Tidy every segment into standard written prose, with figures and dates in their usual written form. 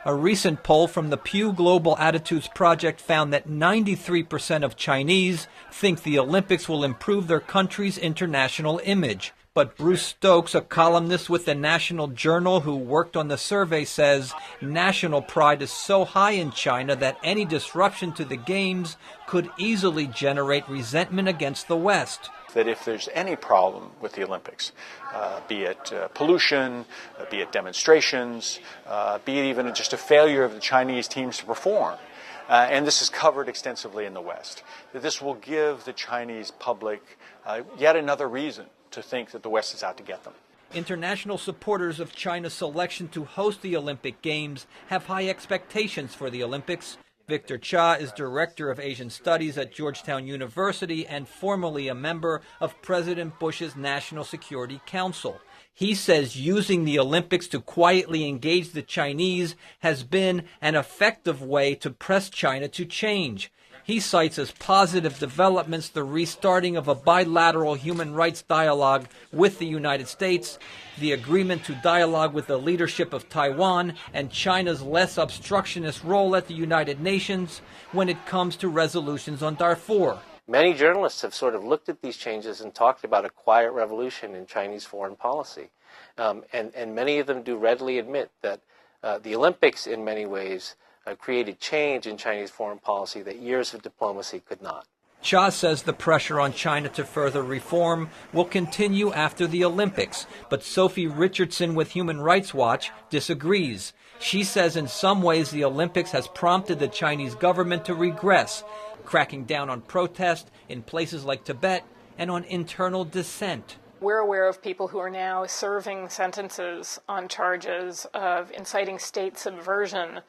A recent poll from the Pew Global Attitudes Project found that 93% of Chinese think the Olympics will improve their country's international image. But Bruce Stokes, a columnist with the National Journal who worked on the survey, says national pride is so high in China that any disruption to the games could easily generate resentment against the West. That if there's any problem with the Olympics, be it pollution, be it demonstrations, be it even just a failure of the Chinese teams to perform, and this is covered extensively in the West, that this will give the Chinese public yet another reason to think that the West is out to get them. International supporters of China's selection to host the Olympic Games have high expectations for the Olympics. Victor Cha is Director of Asian Studies at Georgetown University and formerly a member of President Bush's National Security Council. He says using the Olympics to quietly engage the Chinese has been an effective way to press China to change. He cites as positive developments the restarting of a bilateral human rights dialogue with the United States, the agreement to dialogue with the leadership of Taiwan, and China's less obstructionist role at the United Nations when it comes to resolutions on Darfur. Many journalists have sort of looked at these changes and talked about a quiet revolution in Chinese foreign policy. And many of them do readily admit that the Olympics, in many ways, created change in Chinese foreign policy that years of diplomacy could not. Cha says the pressure on China to further reform will continue after the Olympics, but Sophie Richardson with Human Rights Watch disagrees. She says in some ways the Olympics has prompted the Chinese government to regress, cracking down on protest in places like Tibet and on internal dissent. We're aware of people who are now serving sentences on charges of inciting state subversion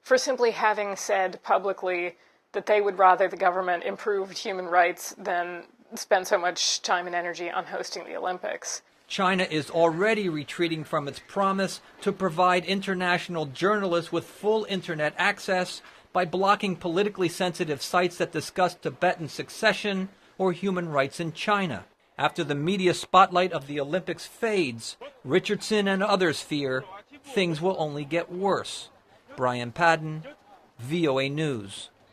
for simply having said publicly that they would rather the government improved human rights than spend so much time and energy on hosting the Olympics. China is already retreating from its promise to provide international journalists with full internet access by blocking politically sensitive sites that discuss Tibetan succession or human rights in China. After the media spotlight of the Olympics fades, Richardson and others fear things will only get worse. Brian Padden, VOA News.